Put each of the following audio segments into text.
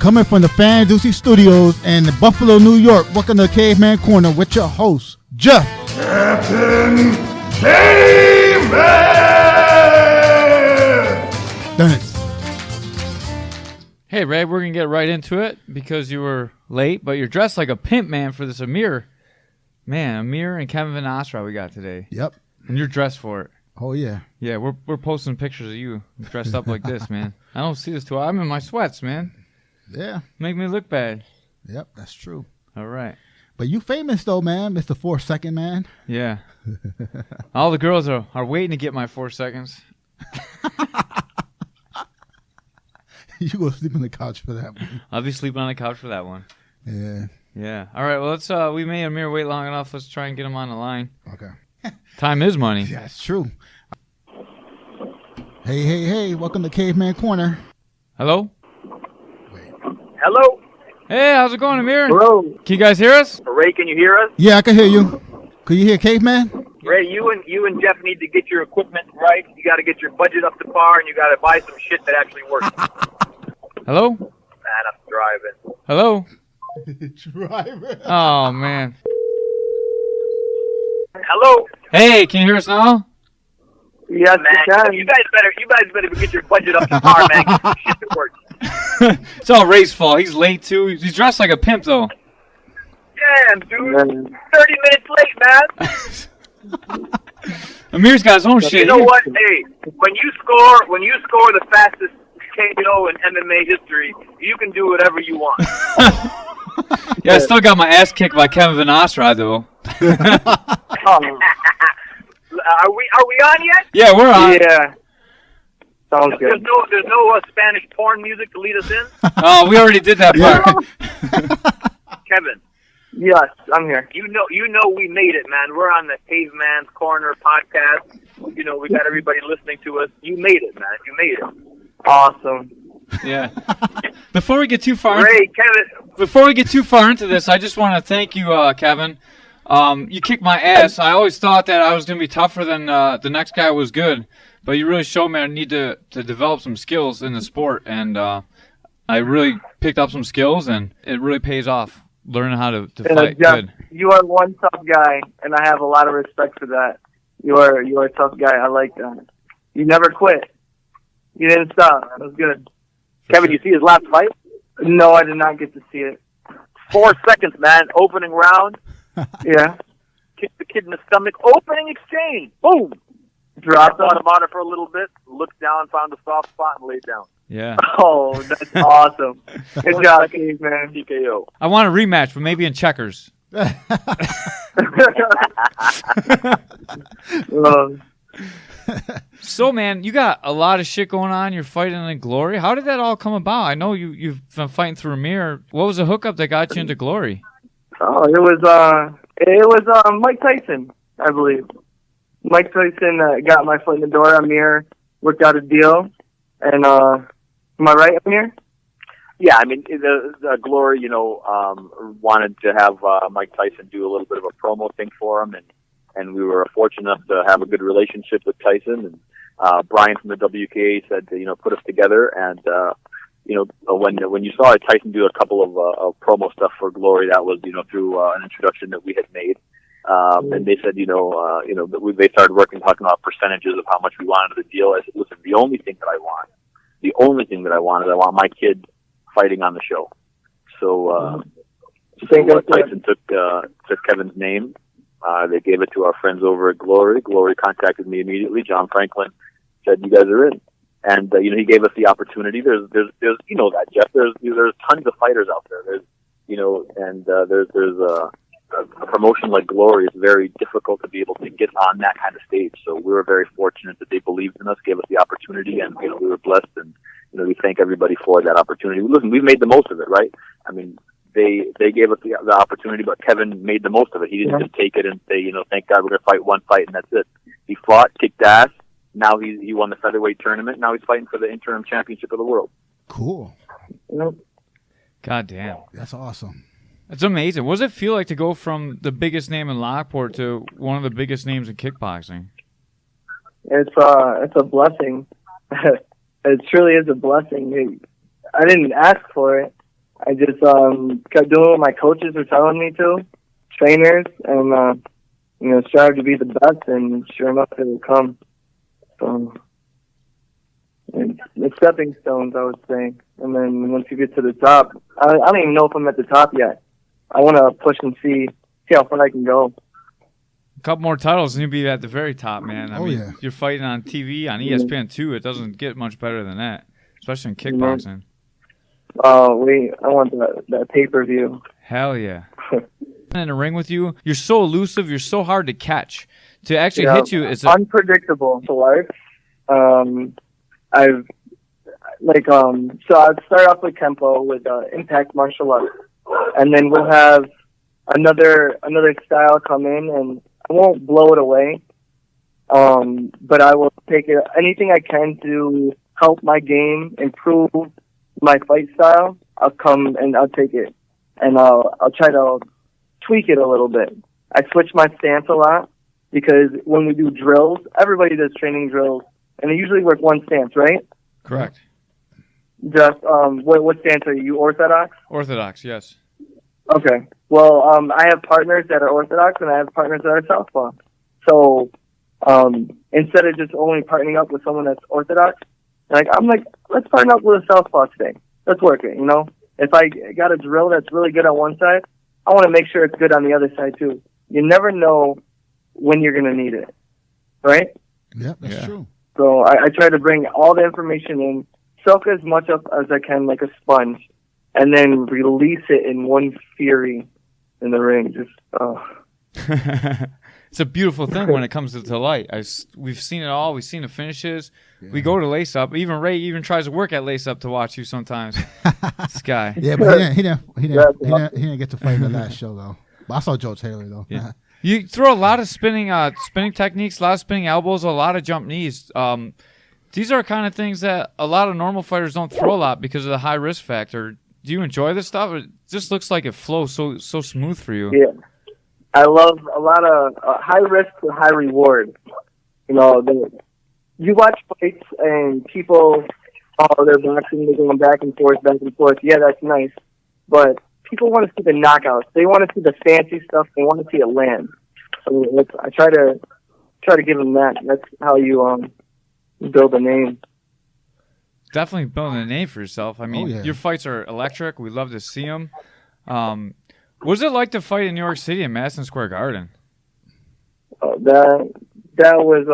Coming from the Fan Ducey Studios in Buffalo, New York, welcome to Caveman Corner with your host, Jeff. Captain Caveman! Thanks. Hey, Ray, we're going to get right into it because you were late, but you're dressed like a pimp, man, for this Amer. Man, Amer and Caveman Nostrad we got today. Yep. And you're dressed for it. Oh, yeah. Yeah, we're posting pictures of you dressed up like this, man. I don't see this too. I'm in my sweats, man. Yeah. Make me look bad. Yep, that's true. All right. But you famous, though, man, Mr. 4 Second Man. Yeah. All the girls are waiting to get my 4 seconds. You go sleep on the couch for that one. I'll be sleeping on the couch for that one. Yeah. Yeah. All right, well, let's. We made Amer wait long enough. Let's try and get him on the line. Okay. Time is money. Yeah, it's true. Hey, welcome to Caveman Corner. Hello? Hello? Hey, how's it going, Amer? Hello? Can you guys hear us? Ray, can you hear us? Yeah, I can hear you. Can you hear Caveman? Ray, you and Jeff need to get your equipment right. You got to get your budget up to par, and you got to buy some shit that actually works. Hello? Man, I'm driving. Hello? Driver. Oh, man. Hello? Hey, can you hear us now? Yes, man. You guys better get your budget up to par, man. Get some shit that works. It's all Ray's fault. He's late, too. He's dressed like a pimp, though. Damn, dude. 30 minutes late, man. Amer's got his own shit. You know what? Hey, when you score the fastest KO in MMA history, you can do whatever you want. Yeah, I still got my ass kicked by Caveman Nostrad, though. Are we on yet? Yeah, we're on. Yeah. Sounds good. There's no Spanish porn music to lead us in? Oh, we already did that part. Kevin. Yes, I'm here. You know we made it, man. We're on the Caveman's Corner podcast. You know, we got everybody listening to us. You made it, man. You made it. Awesome. Yeah. Before we get too far into this, I just want to thank you, Kevin. You kicked my ass. I always thought that I was going to be tougher than the next guy was good, but you really showed me I need to develop some skills in the sport, and I really picked up some skills, and it really pays off learning how to fight Jeff, good. You are one tough guy, and I have a lot of respect for that. You are a tough guy. I like that. You never quit. You didn't stop. That was good. Kevin, you see his last fight? No, I did not get to see it. 4 seconds, man. Opening round. Yeah. Kicked the kid in the stomach. Opening exchange. Boom. Dropped Thought him on it for a little bit. Looked down, found a soft spot, and laid down. Yeah. Oh, that's awesome. Good job, Keith, man. TKO. I want a rematch, but maybe in checkers. So, man, you got a lot of shit going on. You're fighting in Glory. How did that all come about? I know you've been fighting through Amer. What was the hookup that got you into Glory? Oh, it was Mike Tyson, I believe. Mike Tyson got my foot in the door. Amer worked out a deal, and am I right, Amer? Yeah, I mean, the Glory, wanted to have Mike Tyson do a little bit of a promo thing for him, and we were fortunate enough to have a good relationship with Tyson. And Brian from the WKA said to, put us together. And when you saw Tyson do a couple of promo stuff for Glory, that was through an introduction that we had made. And they said, they started talking about percentages of how much we wanted of the deal. I said, listen, the only thing that I want is I want my kid fighting on the show. So Tyson took Kevin's name. They gave it to our friends over at Glory. Glory contacted me immediately. John Franklin said, "You guys are in," and he gave us the opportunity. There's that, Jeff. There's tons of fighters out there. There's a promotion like Glory is very difficult to be able to get on that kind of stage. So we were very fortunate that they believed in us, gave us the opportunity, and we were blessed. And we thank everybody for that opportunity. Listen, we've made the most of it, right? I mean, they gave us the opportunity, but Kevin made the most of it. He didn't just take it and say, thank God we're going to fight one fight and that's it. He fought, kicked ass. Now he won the featherweight tournament. Now he's fighting for the interim championship of the world. Cool. God damn. That's awesome. It's amazing. What does it feel like to go from the biggest name in Lockport to one of the biggest names in kickboxing? It's a blessing. It truly is a blessing. I didn't ask for it. I just kept doing what my coaches were telling me to, trainers, and strive to be the best. And sure enough, it will come. So, and the stepping stones, I would say. And then once you get to the top, I don't even know if I'm at the top yet. I want to push and see how far I can go. A couple more titles and you'll be at the very top, man. I mean, yeah. You're fighting on TV, on ESPN2. It doesn't get much better than that, especially in kickboxing. Oh, wait. I want that pay-per-view. Hell yeah. In the ring with you, you're so elusive. You're so hard to catch. To actually hit you, it's unpredictable to life. So I'd start off with Kempo, with Impact Martial Arts. And then we'll have another style come in, and I won't blow it away. But I will take anything I can to help my game, improve my fight style. I'll come and I'll take it, and I'll try to tweak it a little bit. I switch my stance a lot because when we do drills, everybody does training drills, and they usually work one stance, right? correct. Just what stance are you? Orthodox? Orthodox, yes. Okay. Well, I have partners that are Orthodox, and I have partners that are Southpaw. So instead of just only partnering up with someone that's Orthodox, I'm like, let's partner up with a Southpaw today. Let's work it, you know? If I got a drill that's really good on one side, I want to make sure it's good on the other side, too. You never know when you're going to need it, right? Yeah, that's true. So I try to bring all the information in, soak as much up as I can like a sponge, and then release it in one fury in the ring. It's a beautiful thing when it comes to light. We've seen it all. We've seen the finishes. Yeah. We go to lace up. Even Ray even tries to work at lace up to watch you sometimes. This guy. Yeah, but he didn't get to fight in the last show though. But I saw Joe Taylor though. Yeah. You throw a lot of spinning techniques, a lot of spinning elbows, a lot of jump knees. These are kind of things that a lot of normal fighters don't throw a lot because of the high risk factor. Do you enjoy this stuff? It just looks like it flows so smooth for you. Yeah. I love a lot of high risk to high reward. You know, you watch fights and people, they're boxing, they're going back and forth. Yeah, that's nice. But people want to see the knockouts. They want to see the fancy stuff. They want to see it land. So I try to give them that. That's how you build a name. Definitely building a name for yourself. I mean, your fights are electric. We love to see them. What was it like to fight in New York City in Madison Square Garden? That was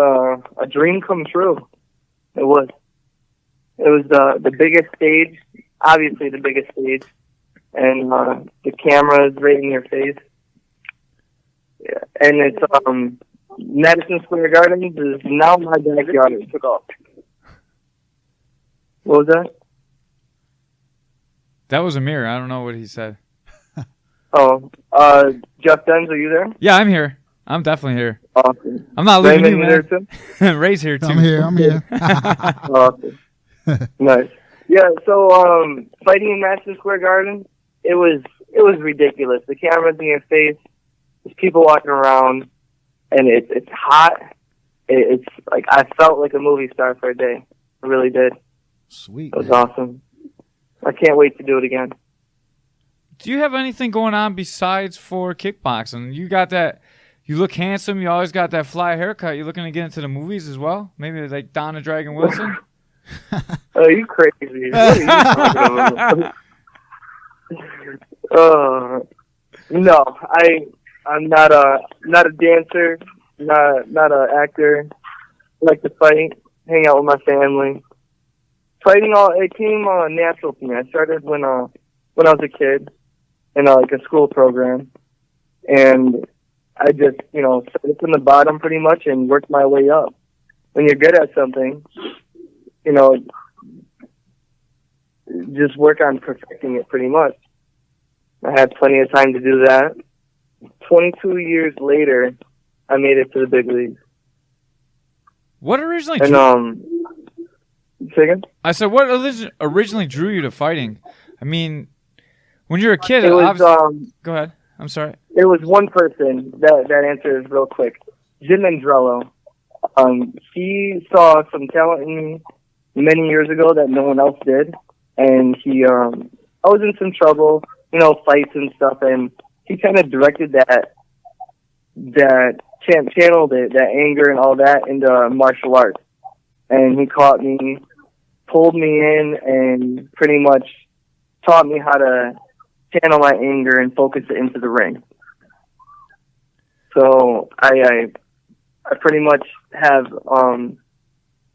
a dream come true. It was. It was the biggest stage, obviously the biggest stage, and the cameras right in your face. Yeah. And it's Madison Square Garden is now my backyard. It took off. What was that? That was Amir. I don't know what he said. Oh, Jeff Denz, are you there? Yeah, I'm here. I'm definitely here. Awesome. I'm not leaving you, man. There too? Ray's here too. I'm here. Awesome. Nice. Yeah. So, fighting in Madison Square Garden, it was ridiculous. The cameras in your face, there's people walking around, and it's hot. It's like I felt like a movie star for a day. I really did. Sweet. It was awesome. I can't wait to do it again. Do you have anything going on besides for kickboxing? You got that. You look handsome. You always got that fly haircut. You looking to get into the movies as well? Maybe like Donna Dragon Wilson? Oh, you crazy. What are you talking about? No, I'm not a dancer, not an actor. I like to fight, hang out with my family. Fighting it came natural to me. I started when I was a kid in like a school program, and I just started from the bottom pretty much and worked my way up. When you're good at something, just work on perfecting it pretty much. I had plenty of time to do that. 22 years later, I made it to the big leagues. What originally? Say again? I said, what originally drew you to fighting? I mean, when you're a kid, it was, go ahead. I'm sorry. It was one person that answers real quick. Jim Andrello. He saw some talent in me many years ago that no one else did, and he was in some trouble, fights and stuff, and he kind of directed channeled that anger and all that into martial arts. And he caught me, pulled me in, and pretty much taught me how to channel my anger and focus it into the ring. So I pretty much have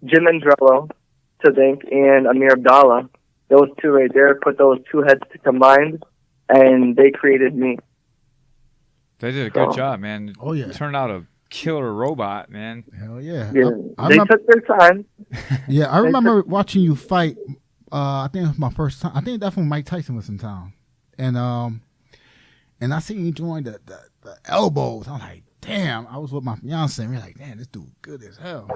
Jim Andrello to thank and Amer Abdullah. Those two right there, put those two heads combined, and they created me. They did a good job, man. Oh, yeah. Turned out a killer robot, man. Hell yeah. They took their time. Yeah, I remember watching you fight. I think it was my first time. I think that's when Mike Tyson was in town. And I seen you doing the elbows. I'm like, damn. I was with my fiance, and we're like, damn, this dude good as hell.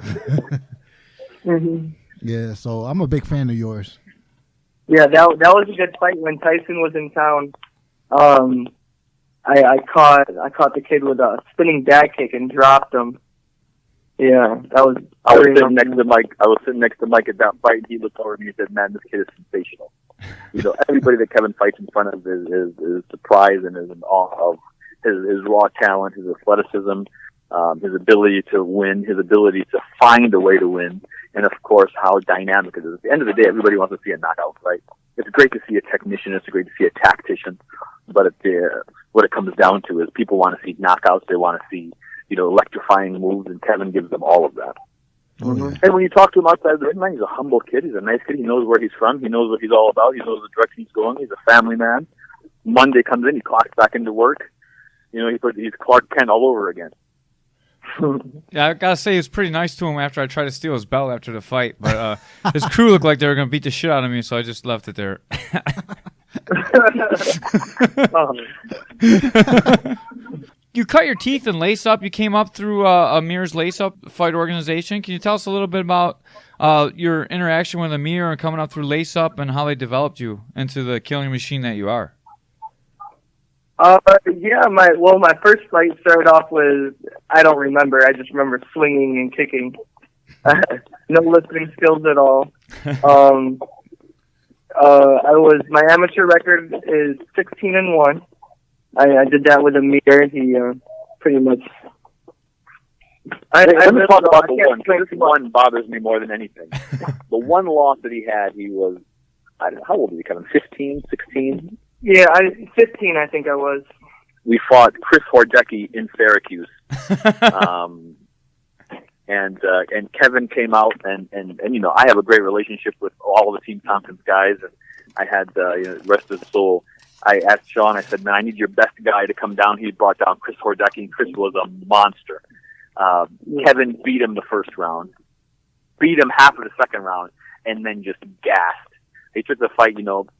Mm-hmm. Yeah, so I'm a big fan of yours. Yeah, that was a good fight when Tyson was in town. I caught the kid with a spinning back kick and dropped him. Yeah, that was. I was sitting next to Mike. I was sitting next to Mike at that fight. And he looked over at me and said, "Man, this kid is sensational." Everybody that Kevin fights in front of is surprised and is in awe of his raw talent, his athleticism, his ability to win, his ability to find a way to win, and of course how dynamic it is. At the end of the day, everybody wants to see a knockout, right? It's great to see a technician. It's great to see a tactician. But what it comes down to is people want to see knockouts. They want to see, electrifying moves, and Kevin gives them all of that. Oh, yeah. And when you talk to him outside the ring, man, he's a humble kid. He's a nice kid. He knows where he's from. He knows what he's all about. He knows the direction he's going. He's a family man. Monday comes in, he clocks back into work. He's Clark Kent all over again. Yeah, I gotta say, it was pretty nice to him after I tried to steal his belt after the fight. But his crew looked like they were gonna beat the shit out of me, so I just left it there. You cut your teeth in Lace Up. You came up through Amir's Lace Up fight organization. Can you tell us a little bit about your interaction with Amir and coming up through Lace Up and how they developed you into the killing machine that you are? Yeah, my first fight started off with, I don't remember. I just remember swinging and kicking. No listening skills at all. My amateur record is 16-1. I did that with Amir. He pretty much. Let me talk about the one. This one bothers me more than anything. The one loss that he had, he was, I don't know, how old was he, Kevin? 15, 16? Yeah, 15, I think I was. We fought Chris Hordecki in Syracuse. And Kevin came out, and I have a great relationship with all of the Team Tompkins guys, and I had, rest of his soul, I asked Sean, I said, man, I need your best guy to come down. He brought down Chris Hordecki, and Chris was a monster. Kevin beat him the first round, beat him half of the second round, and then just gassed. He took the fight,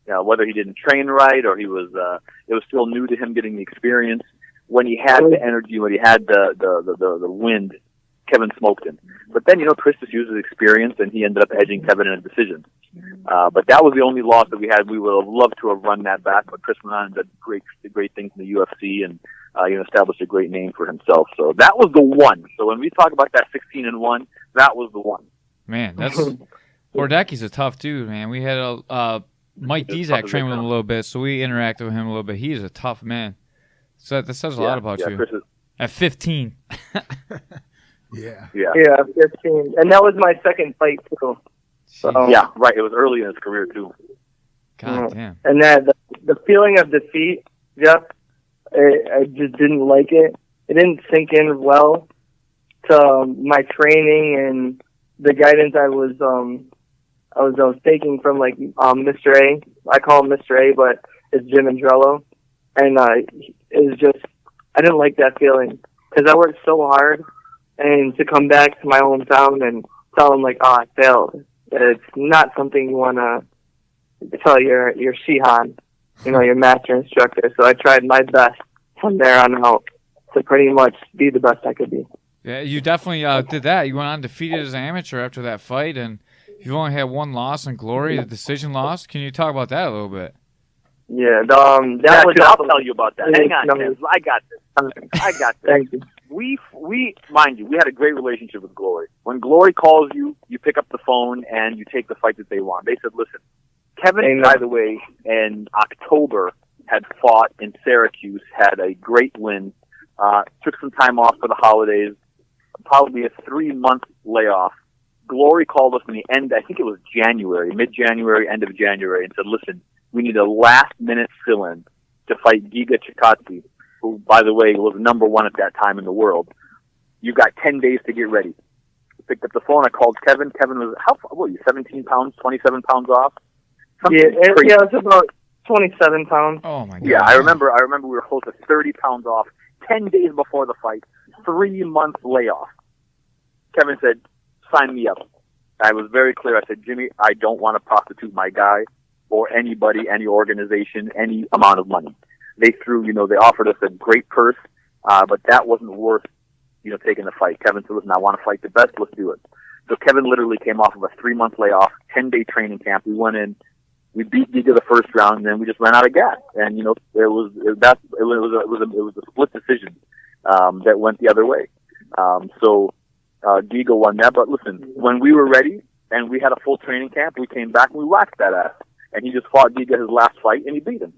whether he didn't train right or it was still new to him getting the experience. When he had the energy, when he had the wind, Kevin smoked him. But then, Chris just used his experience, and he ended up edging Kevin in a decision. But that was the only loss that we had. We would have loved to have run that back, but Chris went on and did great things in the UFC and established a great name for himself. So that was the one. So when we talk about that 16-1, that was the one. Man, that's Hordecki's a tough dude, man. We had Mike Dizak train with him a little bit, so we interacted with him a little bit. He is a tough man. So that says a lot about you. At 15. Yeah, 15, and that was my second fight too. So, yeah, right. It was early in his career too. God damn. And that the feeling of defeat, Jeff, I just didn't like it. It didn't sink in well to my training and the guidance I was taking from Mr. A. I call him Mr. A, but it's Jim Andrello, and it was just I didn't like that feeling because I worked so hard. And to come back to my hometown and tell them I failed. It's not something you want to tell your Shihan, your master instructor. So I tried my best from there on out to pretty much be the best I could be. Yeah, you definitely did that. You went on undefeated as an amateur after that fight, and you've only had one loss in Glory, the decision loss. Can you talk about that a little bit? Yeah, I'll tell you about that. Hang on, Ken. I got this. Thank you. We mind you, we had a great relationship with Glory. When Glory calls you, you pick up the phone and you take the fight that they want. They said, listen, Kevin, by the way, in October had fought in Syracuse, had a great win, took some time off for the holidays, probably a 3-month layoff. Glory called us in the end, I think it was January, mid-January, end of January, and said, listen, we need a last-minute fill-in to fight Giga Chikadze, who, by the way, was number 1 at that time in the world. You've got 10 days to get ready. I picked up the phone, I called Kevin. Kevin was, what were you, 17 pounds, 27 pounds off? It was about 27 pounds. Oh, my God. Yeah, I remember we were close to 30 pounds off, 10 days before the fight, 3-month layoff. Kevin said, sign me up. I was very clear. I said, Jimmy, I don't want to prostitute my guy or anybody, any organization, any amount of money. They they offered us a great purse, but that wasn't worth, taking the fight. Kevin said, listen, I want to fight the best. Let's do it. So Kevin literally came off of a 3-month layoff, 10-day training camp. We went in, we beat Giga the first round, and then we just ran out of gas. And, it was a split decision, that went the other way. Giga won that. But listen, when we were ready and we had a full training camp, we came back and we whacked that ass. And he just fought Giga his last fight and he beat him.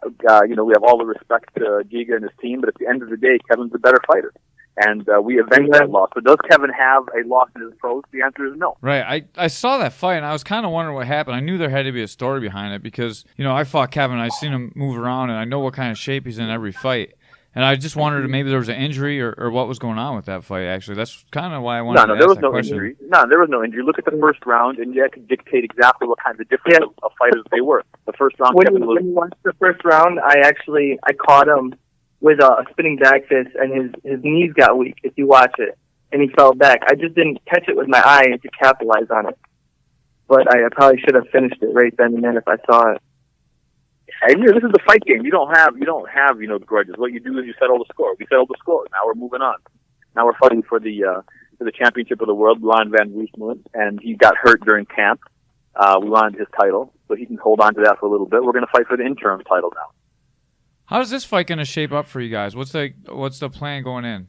We have all the respect to Giga and his team, but at the end of the day, Kevin's a better fighter. And we avenged that loss. So does Kevin have a loss in his pros? The answer is no. Right. I saw that fight, and I was kind of wondering what happened. I knew there had to be a story behind it because, I fought Kevin. I've seen him move around, and I know what kind of shape he's in every fight. And I just wondered if maybe there was an injury or what was going on with that fight, actually. That's kind of why I wanted to ask that question. No, there was no injury. No, there was no injury. Look at the first round, and that could dictate exactly what kinds of different of fighters they were. The first round, when you watched the first round, I caught him with a spinning back fist, and his knees got weak, if you watch it, and he fell back. I just didn't catch it with my eye to capitalize on it. But I probably should have finished it right then and then if I saw it. And this is the fight game. You don't have grudges. What you do is you settle the score. We settled the score. Now we're moving on. Now we're fighting for the championship of the world, Ron Van Riesmelen, and he got hurt during camp. We wanted his title, so he can hold on to that for a little bit. We're going to fight for the interim title now. How's this fight going to shape up for you guys? What's the plan going in?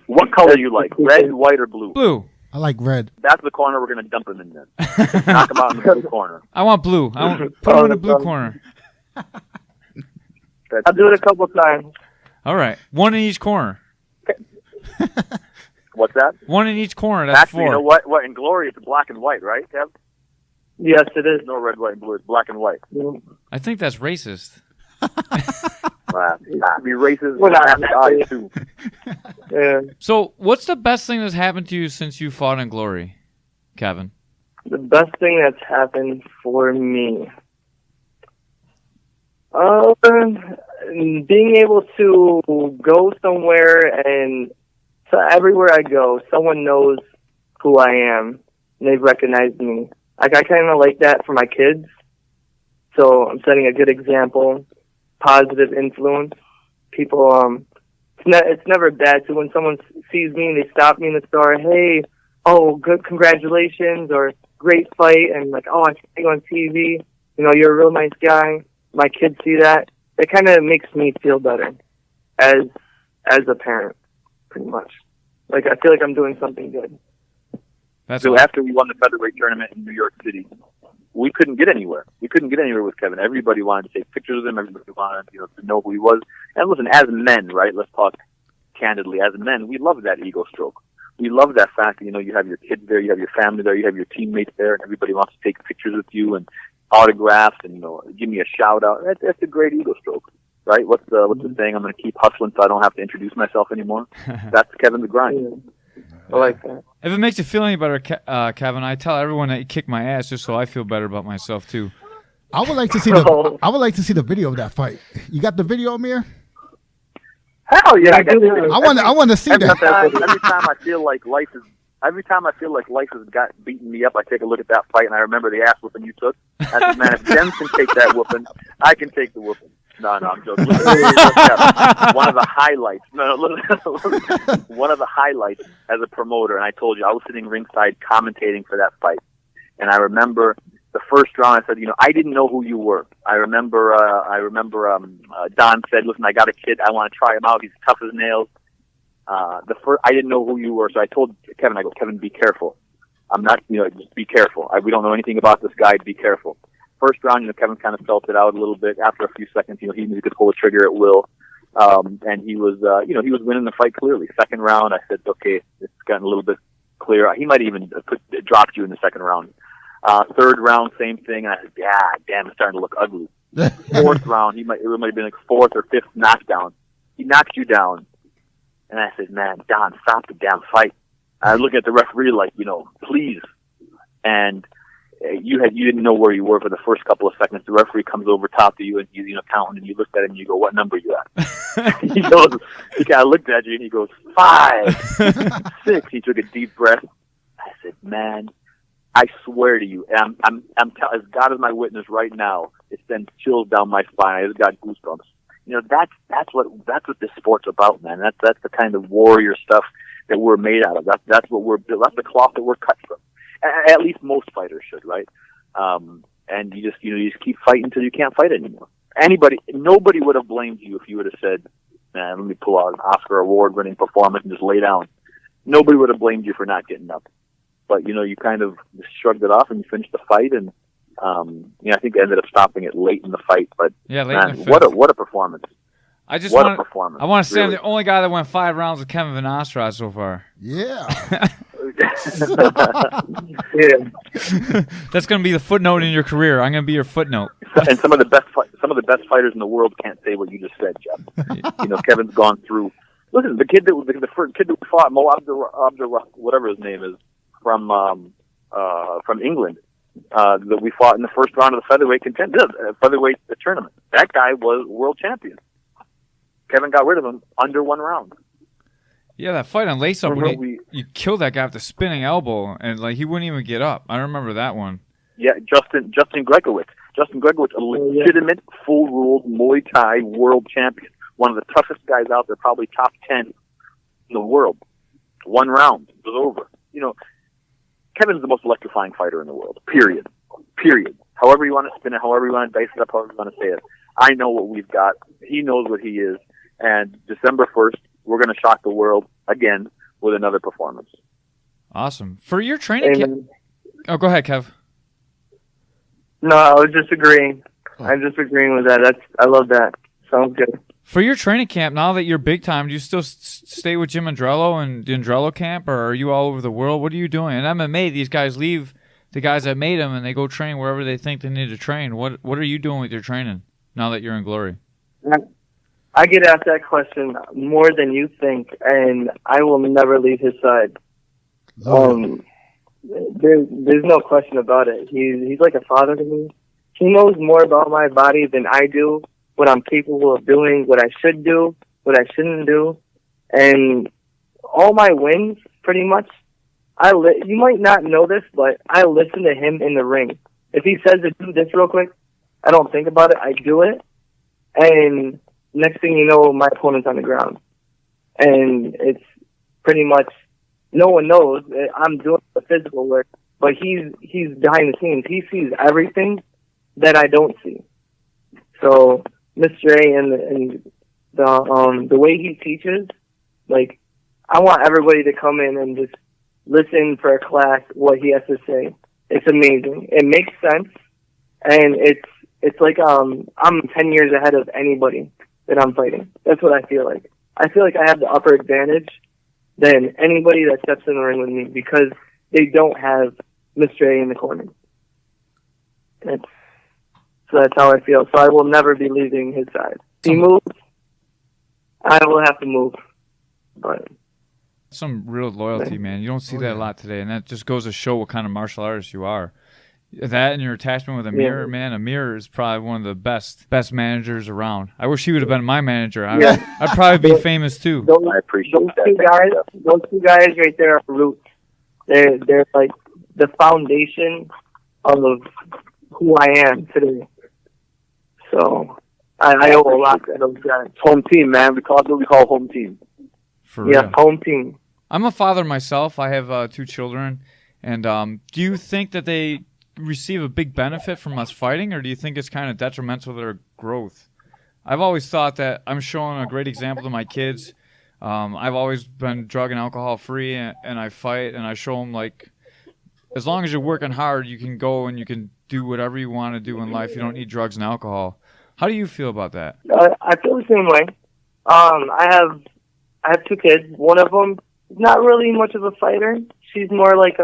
What color do you like? Red, white, or blue? Blue. I like red. That's the corner we're going to dump him in then. Knock him out in the blue corner. I want blue. Put him in the blue corner. I'll do it a couple times. All right. 1 in each corner. What's that? 1 in each corner. That's Actually, 4. You know what? In Glory, it's black and white, right, Kev? Yes, it is. No red, white, and blue. It's black and white. I think that's racist. Be racist. We're not too. Yeah. So, what's the best thing that's happened to you since you fought in Glory, Kevin? The best thing that's happened for me, being able to go somewhere and so everywhere I go, someone knows who I am and they've recognized me. I kind of like that for my kids. So I'm setting a good example, positive influence. People, it's never bad. So when someone sees me and they stop me in the store, hey, good, congratulations, or great fight, and like, I see you on TV. You're a real nice guy. My kids see that. It kind of makes me feel better as a parent, pretty much. Like, I feel like I'm doing something good. So after we won the featherweight tournament in New York City, we couldn't get anywhere. We couldn't get anywhere with Kevin. Everybody wanted to take pictures of him. Everybody wanted, to know who he was. And listen, as men, right? Let's talk candidly. As men, we love that ego stroke. We love that fact that, you have your kids there, you have your family there, you have your teammates there, and everybody wants to take pictures with you and autographs and, give me a shout out. That's a great ego stroke, right? What's the saying? I'm going to keep hustling so I don't have to introduce myself anymore. That's Kevin the Grind. I like that. If it makes you feel any better, Kevin, I tell everyone that you kicked my ass just so I feel better about myself too. I would like to see the video of that fight. You got the video, Amir? Hell yeah! I want to see that. Every time I feel like life has beaten me up, I take a look at that fight and I remember the ass whooping you took. I said, man, if Jen can take that whooping, I can take the whooping. No, I'm joking. One of the highlights. One of the highlights as a promoter, and I told you I was sitting ringside commentating for that fight, and I remember the first round. I said, I didn't know who you were. I remember Don said, "Listen, I got a kid. I want to try him out. He's tough as nails." I didn't know who you were, so I told Kevin, Kevin, be careful. I'm not, just be careful. We don't know anything about this guy. Be careful. first round, Kevin kind of felt it out a little bit. After a few seconds, he knew he could pull the trigger at will. And he was, he was winning the fight clearly. Second round, I said, okay, it's gotten a little bit clear. He might even dropped you in the second round. Third round, same thing. And I said, yeah, damn, it's starting to look ugly. Fourth round, it might have been like fourth or fifth knockdown. He knocked you down. And I said, man, Don, stop the damn fight. I was looking at the referee like, please. And you didn't know where you were for the first couple of seconds. The referee comes over top of you and he's, counting, and you looked at him and you go, what number are you at? He kind of looked at you and he goes, 5, 6. He took a deep breath. I said, man, I swear to you, and I'm as God is my witness right now, it sends chills down my spine. I just got goosebumps. That's what this sport's about, man. That's the kind of warrior stuff that we're made out of. That's what we're built. That's the cloth that we're cut from. At least most fighters should, right? And you just keep fighting until you can't fight anymore. Nobody would have blamed you if you would have said, man, let me pull out an Oscar award-winning performance and just lay down. Nobody would have blamed you for not getting up. But, you kind of shrugged it off and you finished the fight, and I think I ended up stopping it late in the fight. But yeah, late man, in the fifth. what a performance! A performance! I want to say I'm the only guy that went 5 rounds with Kevin Nostrad so far. Yeah. Yeah. That's going to be the footnote in your career. I'm going to be your footnote. And some of the best fighters in the world can't say what you just said, Jeff. Kevin's gone through. Listen, the kid the first kid that fought Mo Abdullah, whatever his name is, from England, that we fought in the first round of the featherweight tournament. That guy was world champion. Kevin got rid of him under 1 round. Yeah, that fight on Lace Up, you killed that guy with the spinning elbow, and he wouldn't even get up. I remember that one. Yeah, Justin Gregowicz. Justin Gregowicz, a legitimate, full-ruled Muay Thai world champion. One of the toughest guys out there, probably top 10 in the world. 1 round. It was over. Kevin's the most electrifying fighter in the world. Period. However you want to spin it, however you want to dice it up, however you want to say it. I know what we've got. He knows what he is. And December 1st, we're going to shock the world again with another performance. Awesome. For your training camp... Oh, go ahead, Kev. No, I was just agreeing. I'm just agreeing with that. I love that. Sounds good. For your training camp, now that you're big time, do you still stay with Jim Andrello and the Andrello camp, or are you all over the world? What are you doing? In MMA, these guys leave the guys that made them, and they go train wherever they think they need to train. What are you doing with your training now that you're in Glory? I get asked that question more than you think, and I will never leave his side. There's no question about it. He's like a father to me. He knows more about my body than I do, what I'm capable of doing, what I should do, what I shouldn't do. And all my wins, pretty much, you might not know this, but I listen to him in the ring. If he says to do this real quick, I don't think about it, I do it. And next thing you know, my opponent's on the ground. And it's pretty much, no one knows. I'm doing the physical work, but he's behind the scenes. He sees everything that I don't see. So Mr. A and the way he teaches, I want everybody to come in and just listen for a class what he has to say. It's amazing. It makes sense, and it's like I'm 10 years ahead of anybody that I'm fighting. That's what I feel like. I feel like I have the upper advantage than anybody that steps in the ring with me because they don't have Mr. A in the corner. So that's how I feel. So I will never be leaving his side. If he moves, I will have to move. But some real loyalty, man. You don't see that a lot today, and that just goes to show what kind of martial artist you are. That and your attachment with Amer, man. Amer is probably one of the best managers around. I wish he would have been my manager. I'd probably be famous too. I appreciate those two guys right there are roots. They're like the foundation of who I am today. So I owe a lot to those guys. Home team, man. We call home team. For real. Home team. I'm a father myself. I have 2 children. And do you think that they receive a big benefit from us fighting, or do you think it's kind of detrimental to their growth? I've always thought that I'm showing a great example to my kids. I've always been drug and alcohol free, and I fight, and I show them as long as you're working hard, you can go and you can do whatever you want to do in life. You don't need drugs and alcohol. How do you feel about that? I feel the same way. I have 2 kids. One of them is not really much of a fighter. She's more like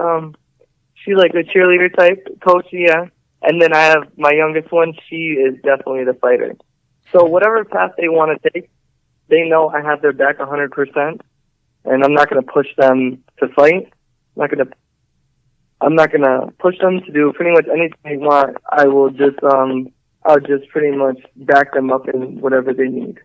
she's like a cheerleader type coach, yeah. And then I have my youngest one. She is definitely the fighter. So whatever path they want to take, they know I have their back 100%, and I'm not going to push them to fight. I'm not gonna push them to do pretty much anything they want. I'll just pretty much back them up in whatever they need,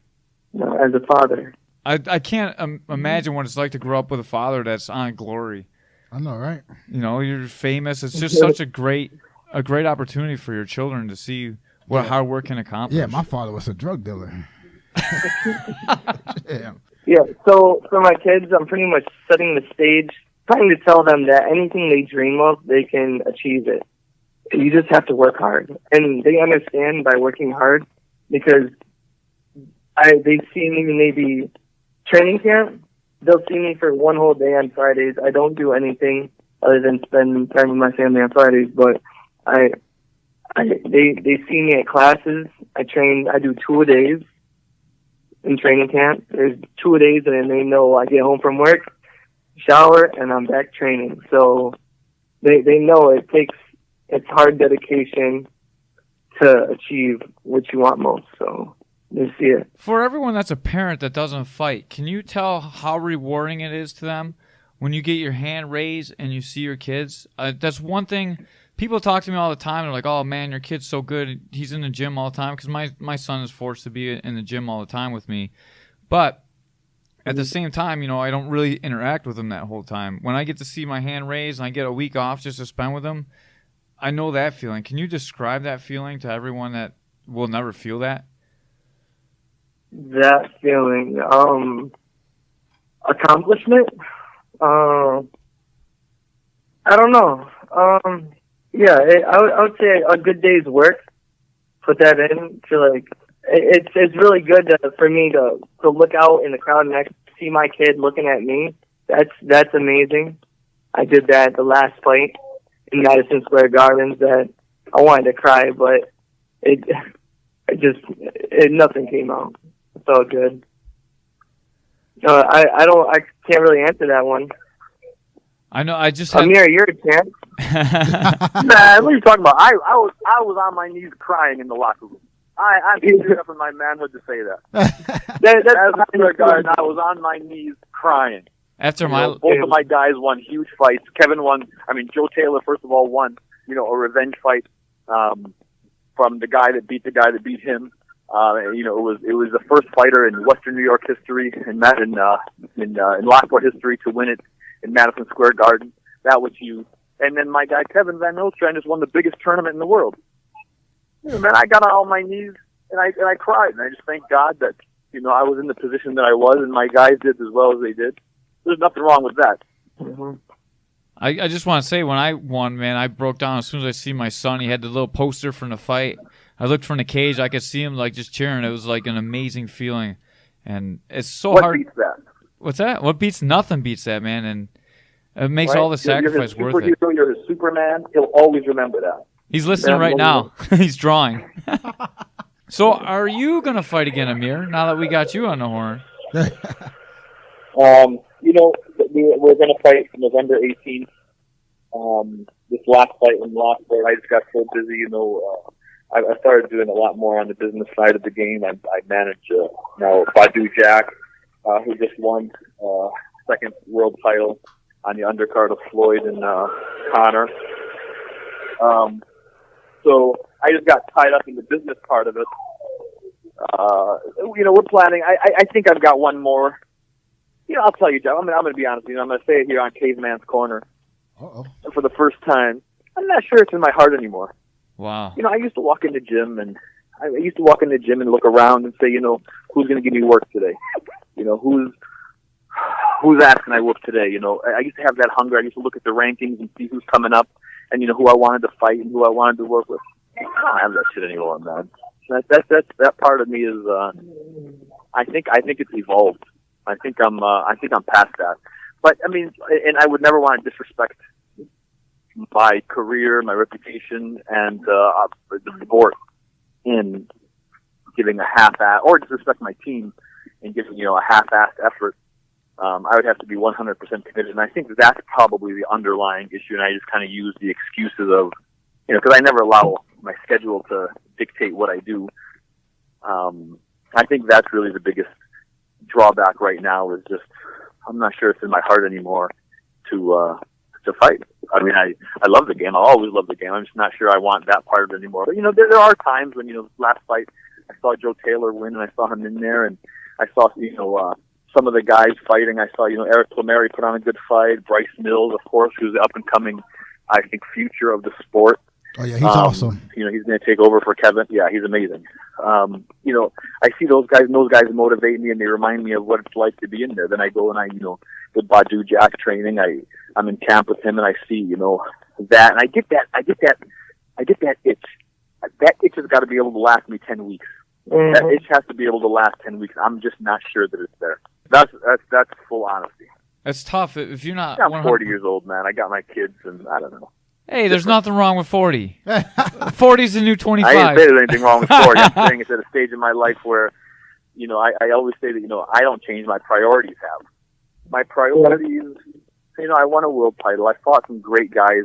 as a father. I can't imagine what it's like to grow up with a father that's on Glory. I know, right? You're famous. It's just such a great opportunity for your children to see what hard work can accomplish. Yeah, my father was a drug dealer. Yeah, so for my kids, I'm pretty much setting the stage, trying to tell them that anything they dream of, they can achieve it. You just have to work hard. And they understand by working hard, because they see me maybe training camp. They'll see me for one whole day on Fridays. I don't do anything other than spend time with my family on Fridays, but they see me at classes. I do 2-a-days in training camp. There's 2-a-days, and they know I get home from work, shower, and I'm back training. So they know it's hard dedication to achieve what you want most. So they see it. For everyone that's a parent that doesn't fight, can you tell how rewarding it is to them when you get your hand raised and you see your kids? That's one thing. People talk to me all the time. They're like, "Oh man, your kid's so good. He's in the gym all the time." Because my son is forced to be in the gym all the time with me. But at the same time, I don't really interact with him that whole time. When I get to see my hand raised and I get a week off just to spend with him, I know that feeling. Can you describe that feeling to everyone that will never feel that? That feeling, accomplishment. I don't know. Yeah, I would say a good day's work. Put that in to it's really good for me to look out in the crowd and actually see my kid looking at me. That's amazing. I did that the last fight in Madison Square Gardens. That I wanted to cry, but nothing came out. It's all good. I can't really answer that one. I know. I just Amir, you're a champ. Nah, what are you talking about? I was on my knees crying in the locker room. I'm big enough in my manhood to say that. I was on my knees crying. After both of my guys won huge fights. Kevin won. Joe Taylor, first of all, won. A revenge fight from the guy that beat him. It was the first fighter in Western New York history in Lockport history to win it in Madison Square Garden. That was huge. And then my guy Kevin Van Nostrand just won the biggest tournament in the world. Man, I got on all my knees and I cried, and I just thank God that I was in the position that I was, and my guys did as well as they did. There's nothing wrong with that. Mm-hmm. I just want to say, when I won, man, I broke down as soon as I see my son. He had the little poster from the fight. I looked from the cage. I could see him just cheering. It was like an amazing feeling, and it's so hard. What beats that? What's that? Nothing beats that, man, and it makes all the sacrifice worth it. You're a Superman. He'll always remember that. He's listening right now. He's drawing. So, are you gonna fight again, Amer? Now that we got you on the horn. We're gonna fight November 18th. This last fight in Lockport, I just got so busy. I started doing a lot more on the business side of the game. I manage now Badu Jack, who just won second world title on the undercard of Floyd and Connor. So I just got tied up in the business part of it. We're planning. I think I've got one more. I'll tell you, Jeff. I'm going to be honest with you. I'm going to say it here on Caveman's Corner. Uh-oh. For the first time. I'm not sure it's in my heart anymore. Wow. I used to walk in the gym and look around and say, who's going to give me work today? Who's asking I whoop today? I used to have that hunger. I used to look at the rankings and see who's coming up and, who I wanted to fight and who I wanted to work with. I don't have that shit anymore, man. That part of me is, I think it's evolved. I think I'm past that. But, and I would never want to disrespect my career, my reputation, and the sport in giving a half-ass, or disrespect my team and giving, a half-assed effort, I would have to be 100% committed. And I think that's probably the underlying issue. And I just kind of use the excuses of, because I never allow my schedule to dictate what I do. I think that's really the biggest drawback right now is just, I'm not sure it's in my heart anymore to fight. I mean, I love the game. I always love the game. I'm just not sure I want that part of it anymore. But, there are times when, last fight, I saw Joe Taylor win and I saw him in there, and I saw, some of the guys fighting. I saw, Eric Plameri put on a good fight. Bryce Mills, of course, who's the up-and-coming, I think, future of the sport. Oh, yeah, he's awesome. He's going to take over for Kevin. Yeah, he's amazing. I see those guys, and those guys motivate me, and they remind me of what it's like to be in there. Then I go and with Badu Jack training, I'm in camp with him, and I see, that, and I get that itch. That itch has got to be able to last me 10 weeks. Mm-hmm. That itch has to be able to last 10 weeks. I'm just not sure that it's there. That's full honesty. It's tough if you're not. I'm 40 years old, man. I got my kids, and I don't know. Hey, there's nothing wrong with 40. 40's the new 25. I didn't say there's anything wrong with 40. I'm saying it's at a stage in my life where, I always say that, I don't change. My priorities have. My priorities, I won a world title. I fought some great guys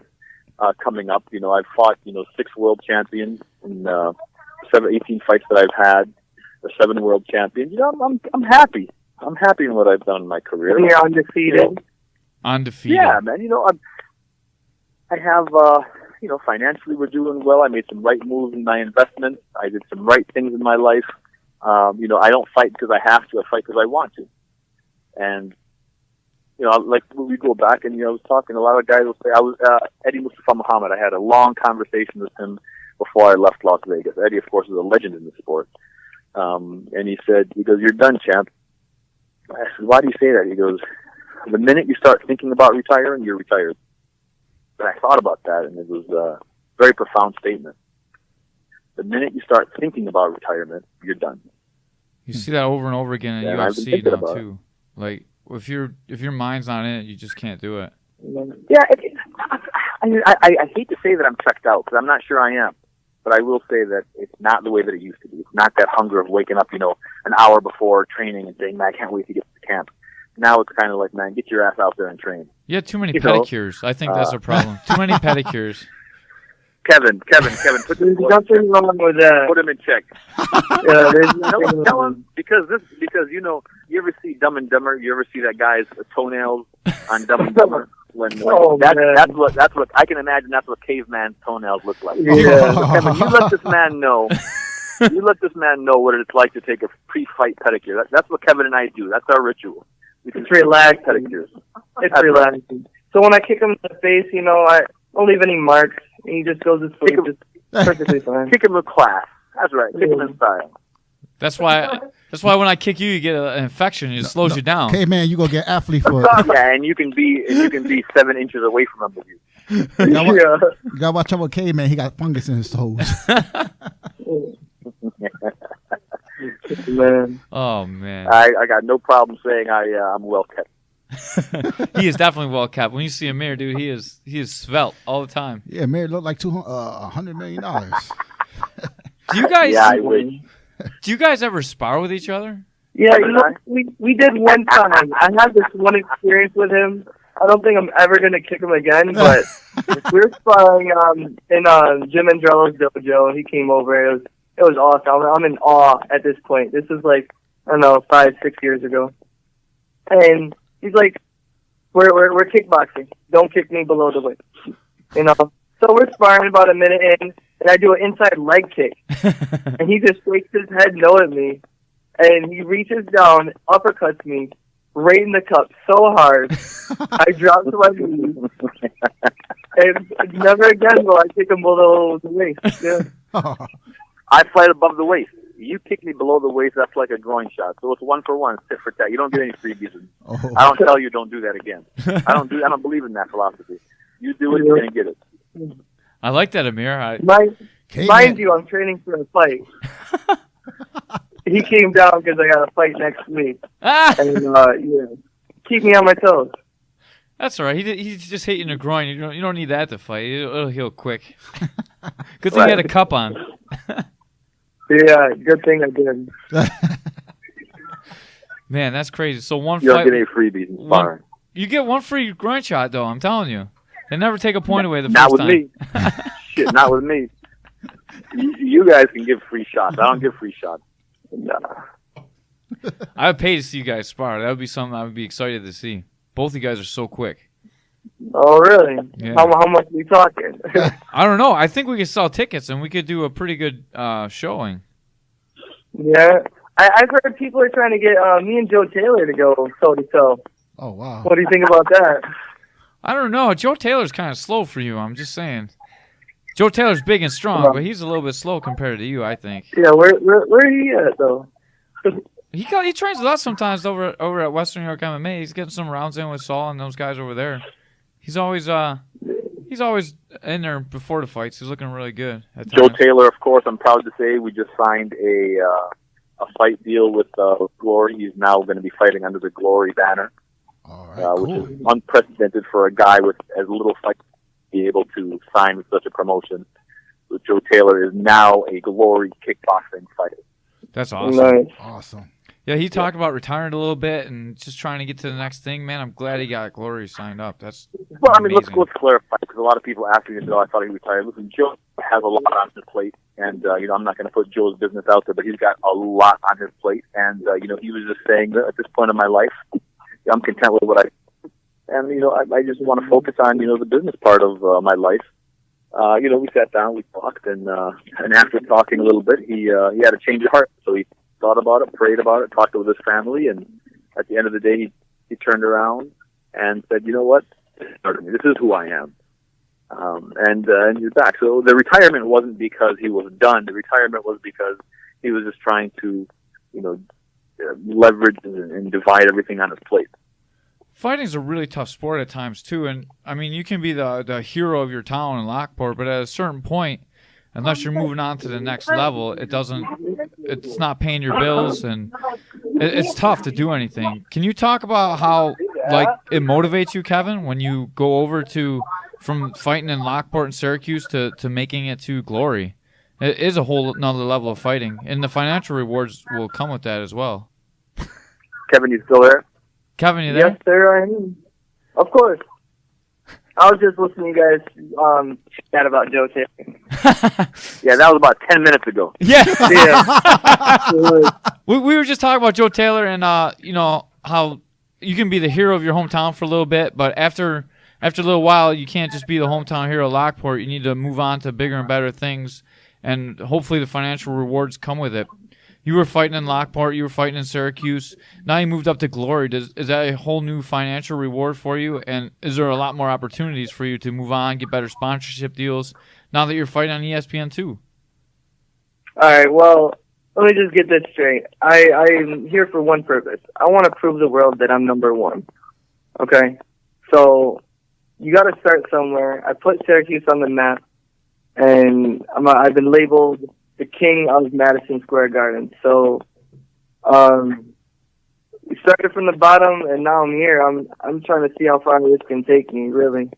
coming up. I've fought, 6 world champions in 18 fights that I've had, or 7 world champions. I'm happy. I'm happy in what I've done in my career. And you're undefeated. Undefeated. Yeah, man. I have, financially we're doing well. I made some right moves in my investments. I did some right things in my life. I don't fight because I have to. I fight because I want to. And, like when we go back and, I was talking, a lot of guys will say, Eddie Mustafa Muhammad. I had a long conversation with him before I left Las Vegas. Eddie, of course, is a legend in the sport. And he goes, "You're done, champ." I said, "Why do you say that?" He goes, "The minute you start thinking about retiring, you're retired." And I thought about that, and it was a very profound statement. The minute you start thinking about retirement, you're done. You see that over and over again in UFC now too. Like if your mind's not in it, you just can't do it. Yeah, I hate to say that I'm checked out because I'm not sure I am, but I will say that it's not the way that it used to be. It's not that hunger of waking up, an hour before training and saying, "Man, I can't wait to get to camp." Now it's kind of like, man, get your ass out there and train. You had too many pedicures. I think that's a problem. Too many pedicures. Kevin, put nothing wrong with that. Put him in check. Tell him because you ever see Dumb and Dumber? You ever see that guy's toenails on Dumb and Dumber? That's what I can imagine. That's what Caveman's toenails look like. Yeah. So Kevin, you let this man know. You let this man know what it's like to take a pre-fight pedicure. That's what Kevin and I do. That's our ritual. It's relaxed. Pedicures. It's relaxing. So when I kick him in the face, I don't leave any marks, and he just goes to sleep just perfectly fine. Kick him with class. That's right. Kick him in style. That's why when I kick you, you get an infection. It slows you down. Hey man, you gonna get athlete foot. Yeah, and you can be 7 inches away from him with you. You gotta watch out with Caveman. He got fungus in his toes. Man. Oh man, I got no problem saying I'm well kept. He is definitely well kept. When you see Amer, dude, he is svelte all the time. Yeah, Amer looked like $100 million. Do you guys? Yeah, I wish. Do you guys ever spar with each other? Yeah, we did one time. I had this one experience with him. I don't think I'm ever gonna kick him again, but we were sparring in Jim Andrello's dojo, and he came over. It was awesome. I'm in awe at this point. This is like, I don't know, 5-6 years ago. And he's like, we're kickboxing. Don't kick me below the waist. So we're sparring about a minute in, and I do an inside leg kick. And he just shakes his head no at me. And he reaches down, uppercuts me, right in the cup so hard, I drop to my knees. And never again will I kick him below the waist. Yeah. I fight above the waist. You kick me below the waist, that's like a groin shot. So it's 1 for 1, tit for tat. You don't get any freebies. I don't tell you don't do that again. I don't believe in that philosophy. You do it, you're gonna get it. I like that, Amer. Mind you, I'm training for a fight. He came down because I got a fight next week. And keep me on my toes. That's all right. He's just hitting the groin. You don't need that to fight. It'll heal quick. Good thing he had a cup on. Yeah, good thing I did. Man, that's crazy. So one You don't fight. get any freebies in sparring. You get one free groin shot, though. I'm telling you. They never take a point away the Not first with time. me. Shit, not with me. You guys can give free shots. I don't give free shots. No. I would pay to see you guys spar. That would be something I would be excited to see. Both of you guys are so quick. Oh, really? Yeah. How much are we talking? I don't know. I think we could sell tickets and we could do a pretty good showing. Yeah. I've heard people are trying to get me and Joe Taylor to go toe-to-toe. Oh, wow. What do you think about that? I don't know. Joe Taylor's kind of slow for you. I'm just saying. Joe Taylor's big and strong, but he's a little bit slow compared to you, I think. Yeah, where he at, though? He trains with us sometimes over at Western New York MMA. He's getting some rounds in with Saul and those guys over there. He's always in there before the fights. He's looking really good at times. Joe Taylor, of course, I'm proud to say we just signed a fight deal with Glory. He's now going to be fighting under the Glory banner, All right, cool. which is unprecedented for a guy with as little fight to be able to sign with such a promotion. So Joe Taylor is now a Glory kickboxing fighter. That's awesome. Nice. Awesome. Yeah, he talked about retiring a little bit and just trying to get to the next thing. Man, I'm glad he got Glory signed up. That's Well, I mean, amazing. let's clarify, because a lot of people after me, I thought he retired. Listen, Joe has a lot on his plate, and I'm not going to put Joe's business out there, but he's got a lot on his plate, and he was just saying that at this point in my life, I'm content with what I, and I just want to focus on the business part of my life. We sat down, we talked, and after talking a little bit, he had a change of heart, so he thought about it, prayed about it, talked with his family, and at the end of the day, he turned around and said, "You know what? This is who I am." And he's back. So the retirement wasn't because he was done. The retirement was because he was just trying to, leverage and divide everything on his plate. Fighting's a really tough sport at times too, and I mean you can be the hero of your town in Lockport, but at a certain point, unless you're moving on to the next level, it's not paying your bills, and it's tough to do anything. Can you talk about how it motivates you, Kevin, when you go over from fighting in Lockport and Syracuse to making it to Glory? It is a whole another level of fighting, and the financial rewards will come with that as well. Kevin, you still there? Kevin, you there? Yes, sir, I am. Of course. I was just listening to you guys chat about Joe Taylor. Yeah, that was about 10 minutes ago. Yeah. Yeah. we were just talking about Joe Taylor and how you can be the hero of your hometown for a little bit, but after a little while, you can't just be the hometown hero of Lockport. You need to move on to bigger and better things, and hopefully the financial rewards come with it. You were fighting in Lockport. You were fighting in Syracuse. Now you moved up to Glory. Is that a whole new financial reward for you? And is there a lot more opportunities for you to move on, get better sponsorship deals now that you're fighting on ESPN too? All right, well, let me just get this straight. I'm here for one purpose. I want to prove the world that I'm number one. Okay? So you got to start somewhere. I put Syracuse on the map, and I've been labeled the king of Madison Square Garden. So we started from the bottom, and now I'm here. I'm trying to see how far this can take me, really.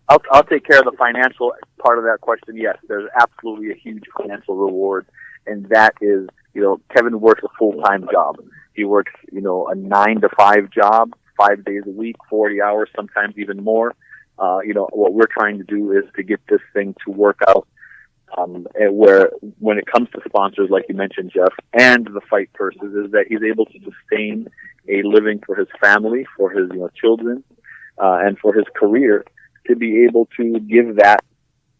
I'll take care of the financial part of that question. Yes, there's absolutely a huge financial reward, and that is, Kevin works a full-time job. He works, a 9-to-5 job, 5 days a week, 40 hours, sometimes even more. What we're trying to do is to get this thing to work out, and where when it comes to sponsors, like you mentioned, Jeff, and the fight purses, is that he's able to sustain a living for his family, for his children, and for his career, to be able to give that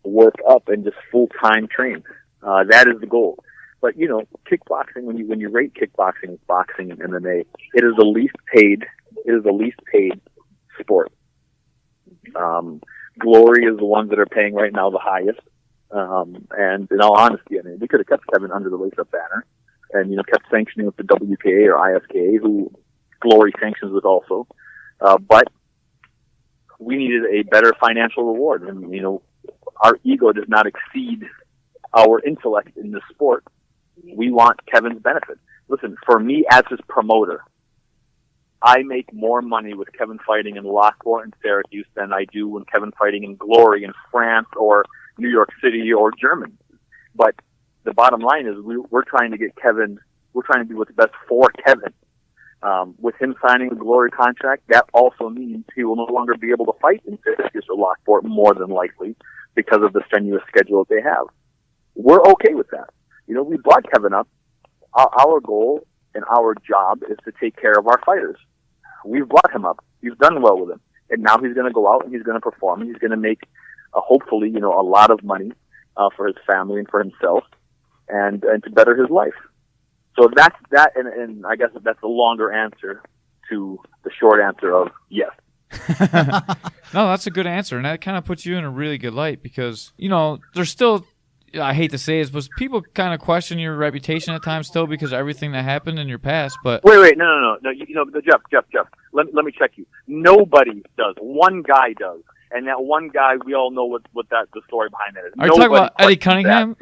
work up and just full-time train. That is the goal. But kickboxing, when you rate kickboxing, boxing, and MMA, it is the least paid sport. Glory is the ones that are paying right now the highest. And in all honesty, we could have kept Kevin under the lace-up banner, and kept sanctioning with the WKA or ISKA, who Glory sanctions with also. But we needed a better financial reward, and our ego does not exceed our intellect in this sport. We want Kevin's benefit. Listen, for me as his promoter, I make more money with Kevin fighting in Lockport and Syracuse than I do when Kevin fighting in Glory in France or New York City or Germany. But the bottom line is we're trying to get Kevin, we're trying to do what's best for Kevin. With him signing a Glory contract, that also means he will no longer be able to fight in Syracuse or Lockport, more than likely, because of the strenuous schedule that they have. We're okay with that. You know, we brought Kevin up. Our goal and our job is to take care of our fighters. We've brought him up. He's done well with him. And now he's going to go out and he's going to perform. And he's going to make, hopefully, you know, a lot of money for his family and for himself and to better his life. So that's that, and I guess that's the longer answer to the short answer of yes. No, that's a good answer, and that kind of puts you in a really good light because, you know, there's still, I hate to say it, but people kind of question your reputation at times still because of everything that happened in your past. But wait, no. You know, Jeff. Let me check you. Nobody does. One guy does, and that one guy, we all know what the story behind that is. Are you talking about Eddie Cunningham?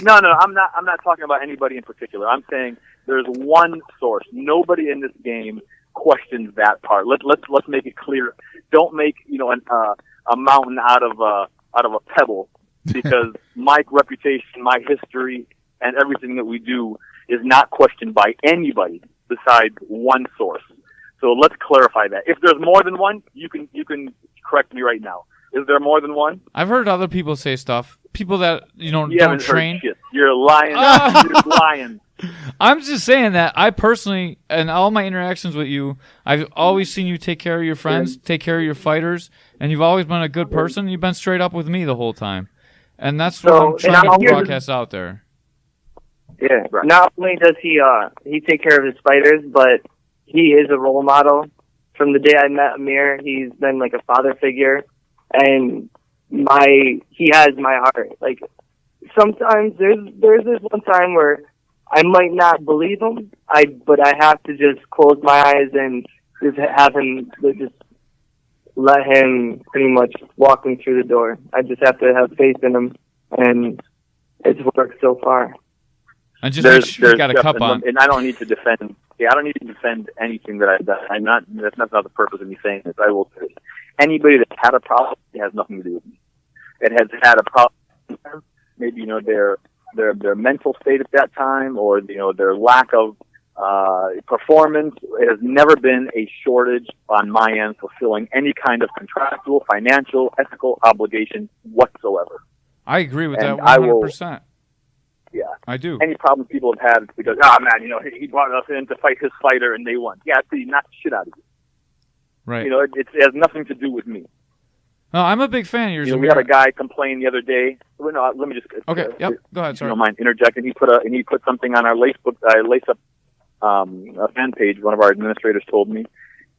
No, I'm not talking about anybody in particular. I'm saying there's one source. Nobody in this game questions that part. Let's make it clear. Don't make, you know, a mountain out of a pebble, because my reputation, my history, and everything that we do is not questioned by anybody besides one source. So let's clarify that. If there's more than one, you can correct me right now. Is there more than one? I've heard other people say stuff. People that, you know, you don't train. Heard shit. You're lying. You're lying. I'm just saying that I personally, in all my interactions with you, I've always seen you take care of your friends, take care of your fighters, and you've always been a good person. You've been straight up with me the whole time. And that's what I'm trying to broadcast out there. Yeah. Right. Not only does he take care of his fighters, but he is a role model. From the day I met Amer, he's been like a father figure, and he has my heart. Like, sometimes there's this one time where I might not believe him, but I have to just close my eyes and just have him, just let him pretty much walk me through the door. I just have to have faith in him, and it's worked so far. And just make sure you got a cup on. And I don't need to defend. Yeah, I don't need to defend anything that I've done. That's not the purpose of me saying this. I will say, anybody that's had a problem, it has nothing to do with me. It has had a problem. Maybe, you know, their mental state at that time, or, you know, their lack of performance. It has never been a shortage on my end fulfilling any kind of contractual, financial, ethical obligation whatsoever. I agree with that 100%. Yeah, I do. Any problems people have had is because, man, you know, he brought us in to fight his fighter and they won. Yeah, he knocked the shit out of you. Right. You know, it has nothing to do with me. No, I'm a big fan of yours. You know, we had a guy complain the other day. Well, no, let me just. Okay. Yep. Go ahead. Sorry. You don't mind interjecting? He put something on our Lace Up a fan page. One of our administrators told me.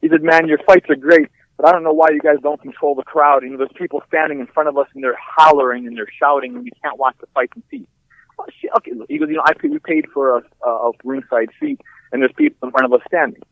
He said, "Man, your fights are great, but I don't know why you guys don't control the crowd. You know, there's people standing in front of us and they're hollering and they're shouting, and we can't watch the fight in peace." Oh, shit. Okay. He goes, you know, we paid for a ringside seat, and there's people in front of us standing.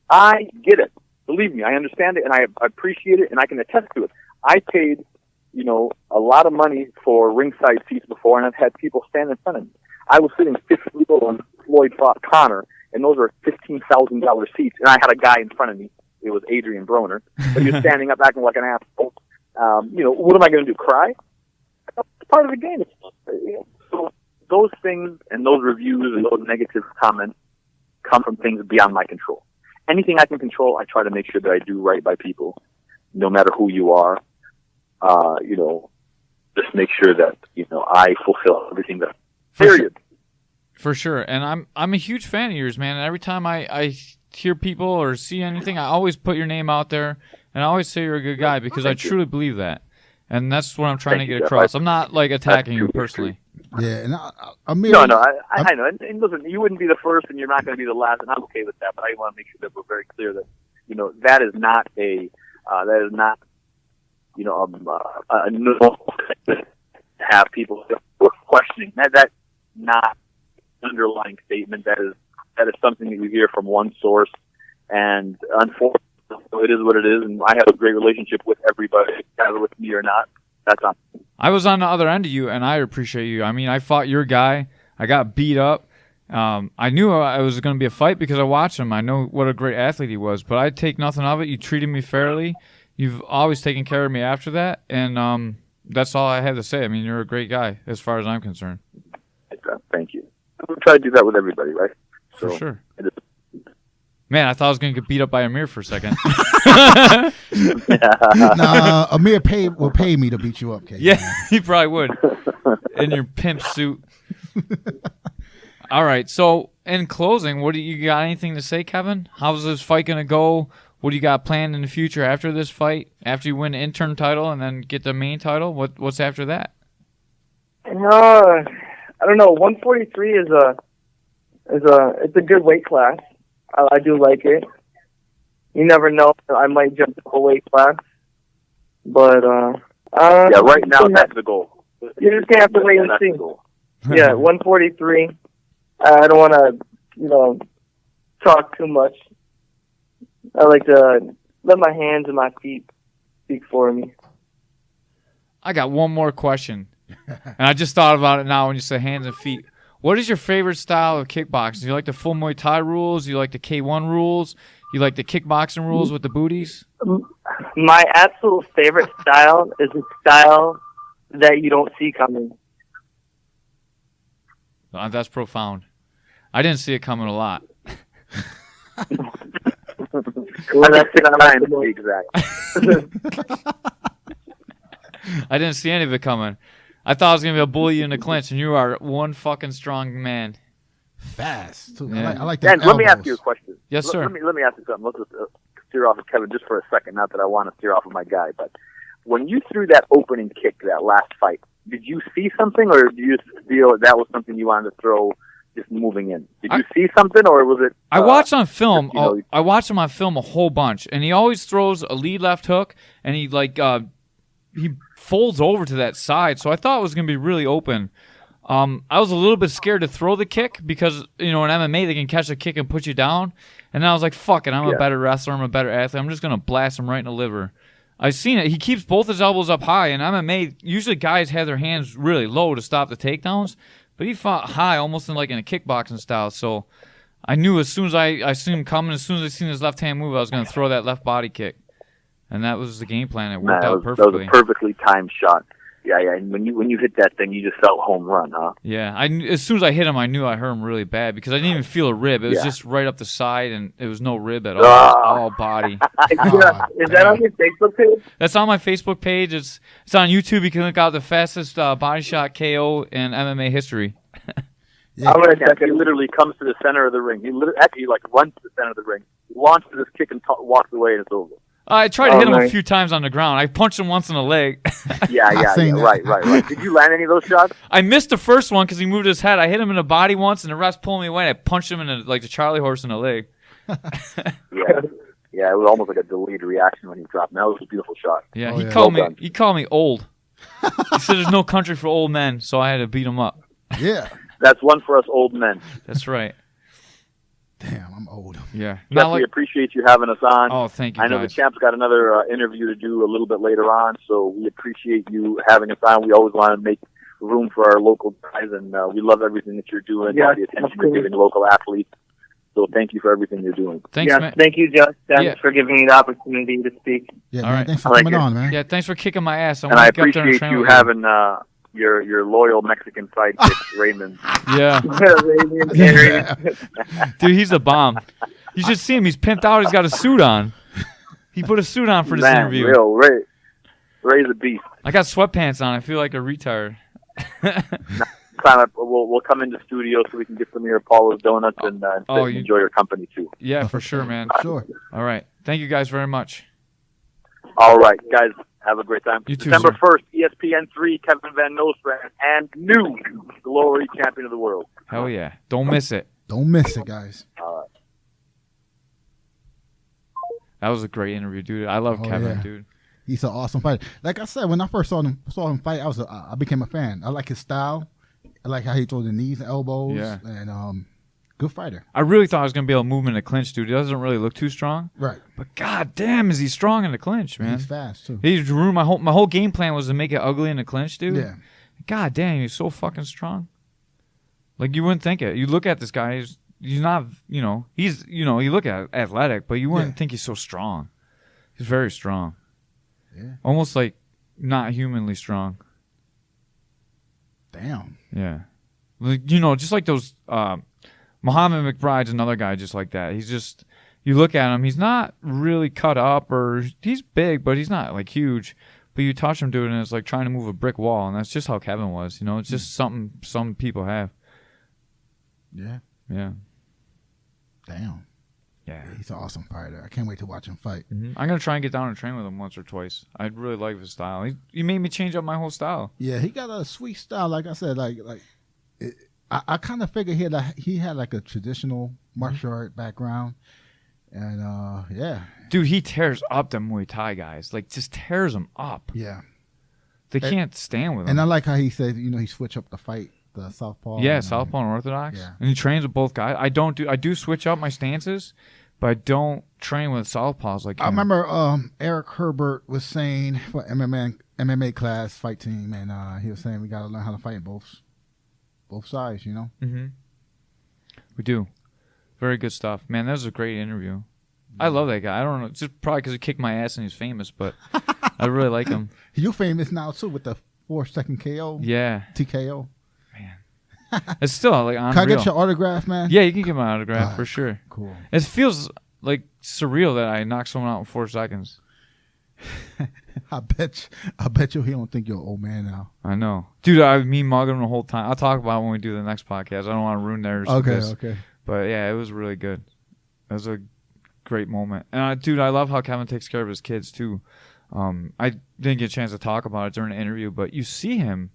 I get it. Believe me, I understand it, and I appreciate it, and I can attest to it. I paid, you know, a lot of money for ringside seats before, and I've had people stand in front of me. I was sitting 50 people when Floyd fought Connor, and those were $15,000 seats, and I had a guy in front of me. It was Adrian Broner, but he was standing up acting like an asshole. You know, what am I going to do, cry? That's part of the game. So those things and those reviews and those negative comments come from things beyond my control. Anything I can control, I try to make sure that I do right by people, no matter who you are. You know, just make sure that, you know, I fulfill everything that. Period. For sure. And I'm a huge fan of yours, man. And every time I hear people or see anything, I always put your name out there, and I always say you're a good guy because I truly believe that. And that's what I'm trying to get across. I'm not like attacking you personally. Yeah, and I mean, no, I know. And listen, you wouldn't be the first, and you're not going to be the last, and I'm okay with that. But I want to make sure that we're very clear that, you know, that is not you know, a normal thing to have people questioning. That's not an underlying statement. That is something that you hear from one source, and unfortunately, it is what it is. And I have a great relationship with everybody, whether with me or not. That's on. I was on the other end of you, and I appreciate you. I mean, I fought your guy. I got beat up, I knew it was going to be a fight because I watched him. I know what a great athlete he was, but I take nothing of it. You treated me fairly. You've always taken care of me after that, and that's all I have to say. I mean, you're a great guy as far as I'm concerned. Thank you. We try to do that with everybody, right? For sure. Man, I thought I was going to get beat up by Amer for a second. Nah, Amer will pay me to beat you up, Kate. Yeah, he probably would. In your pimp suit. All right, so in closing, what do you got anything to say, Kevin? How's this fight going to go? What do you got planned in the future after this fight? After you win the intern title and then get the main title, what's after that? I don't know. 143 it's a good weight class. I do like it. You never know. I might jump to a weight class, but right now that's the goal. You're just gonna have to wait and see. Yeah, 143. I don't want to, talk too much. I like to let my hands and my feet speak for me. I got one more question, and I just thought about it now when you said hands and feet. What is your favorite style of kickboxing? Do you like the full Muay Thai rules? Do you like the K1 rules? You like the kickboxing rules with the booties? My absolute favorite style is a style that you don't see coming. That's profound. I didn't see it coming a lot. Well, that's time to be exact. I didn't see any of it coming. I thought I was going to be a bully in the clinch, and you are one fucking strong man. Fast, too. Yeah. I like that. Dan, let me ask you a question. Yes, sir. Let me ask you something. Let's just steer off of Kevin just for a second. Not that I want to steer off of my guy, but when you threw that opening kick, that last fight, did you see something, or did you just feel that was something you wanted to throw just moving in? Did you see something, or was it... I watched on film. just, I watched him on film a whole bunch, and he always throws a lead left hook, and he he folds over to that side, so I thought it was going to be really open. I was a little bit scared to throw the kick because, in MMA, they can catch a kick and put you down. And then I was like, fuck it, I'm a better wrestler, I'm a better athlete. I'm just going to blast him right in the liver. I've seen it. He keeps both his elbows up high. In MMA, usually guys have their hands really low to stop the takedowns. But he fought high, almost in a kickboxing style. So I knew as soon as I seen him coming, as soon as I seen his left hand move, I was going to throw that left body kick. And that was the game plan. It worked out perfectly. That was a perfectly timed shot. Yeah. And when you hit that thing, you just felt home run, huh? Yeah. As soon as I hit him, I knew I hurt him really bad because I didn't even feel a rib. It was just right up the side, and it was no rib at all. All body. Is that on your Facebook page? That's on my Facebook page. It's on YouTube. You can look out the fastest body shot KO in MMA history. Yeah. He literally comes to the center of the ring. He actually runs to the center of the ring, launches his kick, and walks away, and it's over. I tried to hit him a few times on the ground. I punched him once in the leg. Yeah. Right. Did you land any of those shots? I missed the first one because he moved his head. I hit him in the body once, and the ref pulled me away. And I punched him in the Charlie horse in the leg. Yeah, it was almost like a delayed reaction when he dropped. That was a beautiful shot. Yeah, he called me old. He said there's no country for old men, so I had to beat him up. Yeah. That's one for us old men. That's right. Damn, I'm old. Yeah. We appreciate you having us on. Oh, thank you, I know guys. the champ's got another interview to do a little bit later on, so we appreciate you having us on. We always want to make room for our local guys, and we love everything that you're doing, all the attention you're giving local athletes. So thank you for everything you're doing. Thanks, man. Thank you, Justin, for giving me the opportunity to speak. Yeah, all man, right. Thanks for coming on, man. Yeah, thanks for kicking my ass. And I appreciate you having your loyal Mexican sidekick, Raymond. Yeah. Dude, he's a bomb. You should see him. He's pimped out. He's got a suit on. He put a suit on for this interview. Ray's a beast. I got sweatpants on. I feel like a retard. We'll come into studio so we can get some of your Apollo's donuts and enjoy your company too. Yeah, for sure, man. Sure. All right. Thank you guys very much. All right, guys. Have a great time. You too, December sir. 1st, ESPN3, Kevin Van Nostrand, and new Glory Champion of the World. Hell yeah. Don't miss it. Don't miss it, guys. All right. That was a great interview, dude. I love Kevin, dude. He's an awesome fighter. Like I said, when I first saw him fight, I became a fan. I like his style. I like how he throws the knees and elbows. Yeah. And good fighter. I really thought I was going to be able to move him in the clinch, dude. He doesn't really look too strong. Right. But god damn, is he strong in the clinch, man. He's fast, too. He's ruined my whole game plan was to make it ugly in the clinch, dude. Yeah. God damn, he's so fucking strong. Like you wouldn't think it. You look at this guy. He's not. He's. You look at athletic, but you wouldn't think he's so strong. He's very strong. Yeah. Almost like not humanly strong. Damn. Yeah. Like, just like those. Muhammad McBride's another guy just like that. He's just. You look at him. He's not really cut up, or he's big, but he's not like huge. But you touch him, dude, and it's like trying to move a brick wall, and that's just how Kevin was. It's just something some people have. Yeah. Yeah. Damn. Yeah. He's an awesome fighter. I can't wait to watch him fight. Mm-hmm. I'm gonna try and get down and train with him once or twice. I really like his style. He made me change up my whole style. Yeah, he got a sweet style. Like I said, I kind of figured he had like a traditional martial art background, and yeah. Dude, he tears up them Muay Thai guys. Like, just tears them up. Yeah. They can't stand with him. And I like how he said, he switch up the fight, the southpaw. Yeah, southpaw and orthodox. Yeah. And he trains with both guys. I do switch up my stances, but I don't train with southpaws like him. I remember Eric Herbert was saying for MMA class fight team, and he was saying we got to learn how to fight both sides, Mm-hmm. We do. Very good stuff. Man, that was a great interview. I love that guy. I don't know. It's just probably because he kicked my ass and he's famous, but I really like him. You famous now, too, with the 4-second KO? Yeah. TKO? Man. It's still like unreal. Can I get your autograph, man? Yeah, you can get my autograph for sure. Cool. It feels like surreal that I knocked someone out in 4 seconds. I bet you he don't think you're an old man now. I know. Dude, me mugging him the whole time. I'll talk about it when we do the next podcast. I don't want to ruin theirs. Okay. But yeah, it was really good. It was a great moment. And dude, I love how Kevin takes care of his kids too. I didn't get a chance to talk about it during the interview, but you see him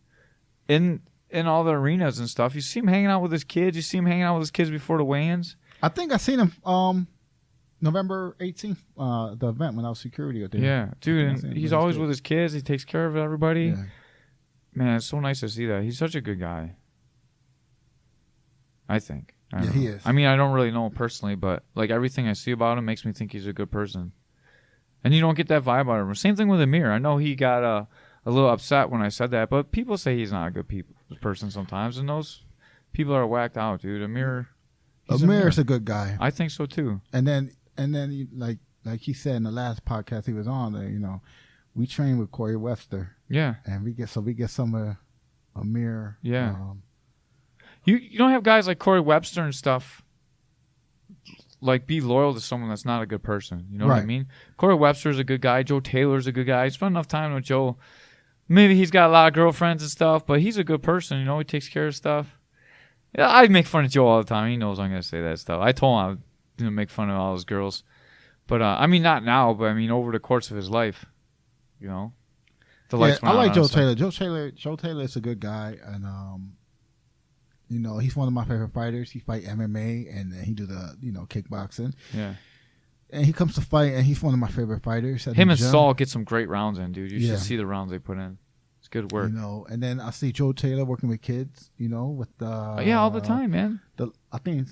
in all the arenas and stuff. You see him hanging out with his kids. You see him hanging out with his kids before the weigh-ins. I think I seen him November 18th, the event when I was security at there. Yeah, dude, and he's always with his kids. He takes care of everybody. Yeah. Man, it's so nice to see that. He's such a good guy. I think. Yeah, he is. I mean, I don't really know him personally, but like everything I see about him makes me think he's a good person. And you don't get that vibe out of him. Same thing with Amer. I know he got a little upset when I said that, but people say he's not a good person sometimes, and those people are whacked out, dude. Amer's a good guy. I think so too. And then like he said in the last podcast he was on, we train with Corey Webster. Yeah. And we get some of Amer. Yeah. You don't have guys like Corey Webster and stuff like be loyal to someone that's not a good person. You know what I mean? Corey Webster's a good guy. Joe Taylor's a good guy. I spent enough time with Joe. Maybe he's got a lot of girlfriends and stuff, but he's a good person. He takes care of stuff. Yeah, I make fun of Joe all the time. He knows I'm going to say that stuff. I told him I would make fun of all his girls. But, I mean, not now, but, I mean, over the course of his life, The lights went I like out Joe Taylor. Joe Taylor is a good guy. And, he's one of my favorite fighters. He fight MMA and he do the, kickboxing. Yeah. And he comes to fight, and he's one of my favorite fighters. Him and Saul get some great rounds in, dude. You should see the rounds they put in. It's good work. And then I see Joe Taylor working with kids, with yeah, all the time, man. I think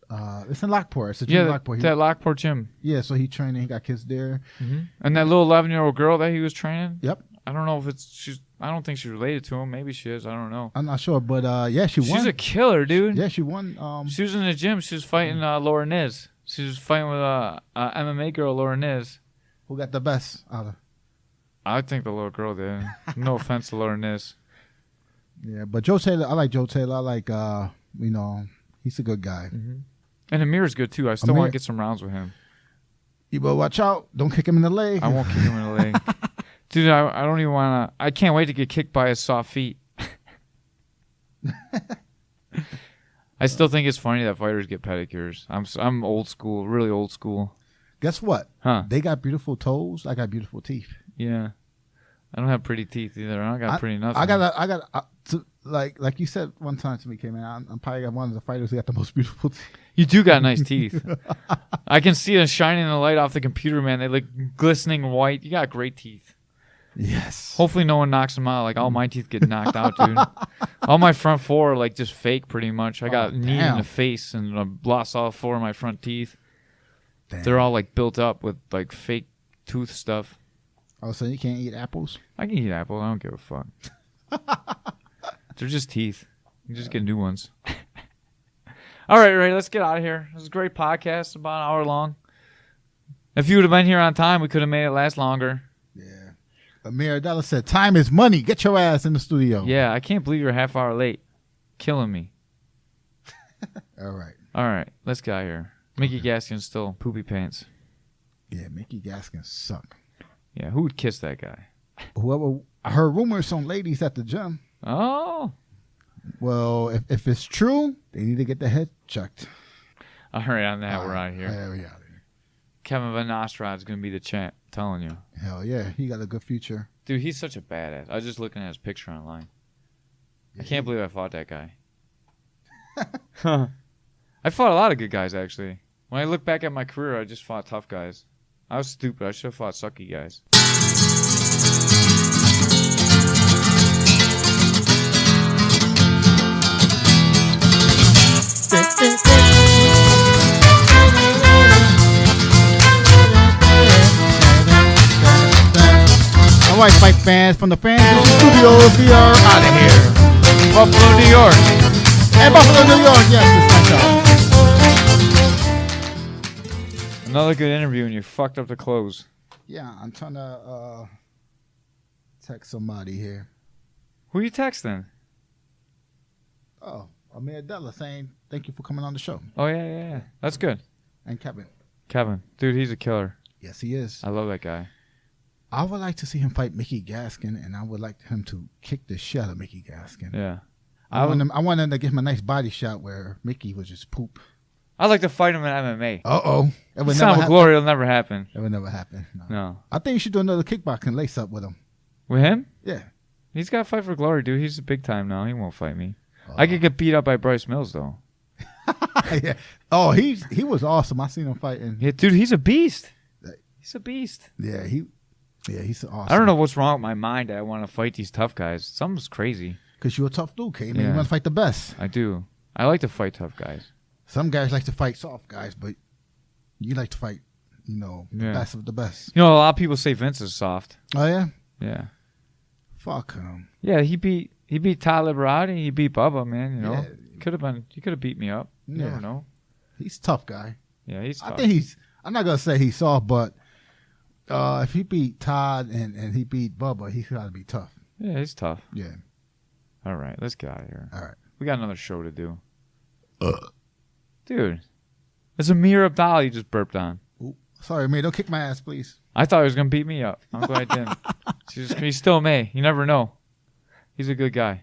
it's in Lockport. It's a gym in Lockport. That Lockport gym. Yeah, so he training. He got kids there. Mm-hmm. And that little 11-year-old girl that he was training. Yep. I don't know if I don't think she's related to him. Maybe she is. I don't know. I'm not sure, but she won. She's a killer, dude. Yeah, she won. She was in the gym. She was fighting Laura Niz. She was fighting with MMA girl Laura Niz. Who got the best out of? I think the little girl did. No offense to Laura Niz. Yeah, but Joe Taylor, I like Joe Taylor. I like, he's a good guy. Mm-hmm. And Amir's good, too. I still want to get some rounds with him. You better watch out. Don't kick him in the leg. I won't kick him in the leg. Dude, I don't even want to. I can't wait to get kicked by his soft feet. I still think it's funny that fighters get pedicures. I'm old school, really old school. Guess what? Huh? They got beautiful toes. I got beautiful teeth. Yeah. I don't have pretty teeth either. I don't got pretty nothing. I got like you said one time to me, Caveman, I'm probably one of the fighters who got the most beautiful teeth. You do got nice teeth. I can see them shining in the light off the computer, man. They look glistening white. You got great teeth. Yes. Hopefully no one knocks them out. Like all my teeth get knocked out, dude. All my front four are like just fake pretty much. I got knee in the face and I lost all four of my front teeth. Damn. They're all like built up with like fake tooth stuff. Oh, so you can't eat apples? I can eat apples. I don't give a fuck. They're just teeth. You just get new ones. All right, Ray, let's get out of here. It was a great podcast, about an hour long. If you would have been here on time, we could have made it last longer. Yeah. Amer Abdullah said, time is money. Get your ass in the studio. Yeah, I can't believe you're a half hour late. Killing me. All right, let's get out of here. Mickey Gaskin's still poopy pants. Yeah, Mickey Gaskin suck. Yeah, who would kiss that guy? Whoever. I heard rumors on ladies at the gym. Oh. Well, if it's true, they need to get their head checked. All right, on that, we're out of here. Yeah, we out of here. Kevin Van Nostrad's going to be the champ. I'm telling you. Hell yeah, he got a good future. Dude, he's such a badass. I was just looking at his picture online. I can't believe I fought that guy. I fought a lot of good guys, actually. When I look back at my career, I just fought tough guys. I was stupid. I should have fought sucky guys. All right, fight fans, from the fans in the studios, we are out of here. Buffalo, New York. Hey, Buffalo, New York. Yes, it's nice out. Another good interview, and you fucked up the close. Yeah, I'm trying to text somebody here. Who you texting? Oh, Amer Abdullah saying thank you for coming on the show. Oh, yeah. That's good. And Kevin. Dude, he's a killer. Yes, he is. I love that guy. I would like to see him fight Mickey Gaskin, and I would like him to kick the shit out of Mickey Gaskin. Yeah. I want him to give him a nice body shot where Mickey was just poop. I'd like to fight him in MMA. Uh-oh. It would Son never of Glory will never happen. It would never happen. No. I think you should do another kickboxing lace up with him. With him? Yeah. He's got to fight for glory, dude. He's big time now. He won't fight me. I could get beat up by Bryce Mills, though. Yeah. Oh, he was awesome. I seen him fighting. Yeah, dude, he's a beast. He's a beast. Yeah, he's awesome. I don't know what's wrong with my mind that I want to fight these tough guys. Something's crazy. Because you're a tough dude, Caveman. Yeah. You want to fight the best. I do. I like to fight tough guys. Some guys like to fight soft guys, but you like to fight, the best of the best. You know, a lot of people say Vince is soft. Oh, yeah? Yeah. Fuck him. Yeah, he beat Todd Liberati. He beat Bubba, man. You know, Yeah. He could have beat me up. You never know. He's a tough guy. Yeah, he's tough. I think I'm not going to say he's soft, but if he beat Todd and he beat Bubba, he's got to be tough. Yeah, he's tough. Yeah. All right, let's get out of here. All right. We got another show to do. Dude, there's Amer Abdullah you just burped on. Ooh, sorry, man. Don't kick my ass, please. I thought he was going to beat me up. I'm glad I didn't. He still may. You never know. He's a good guy.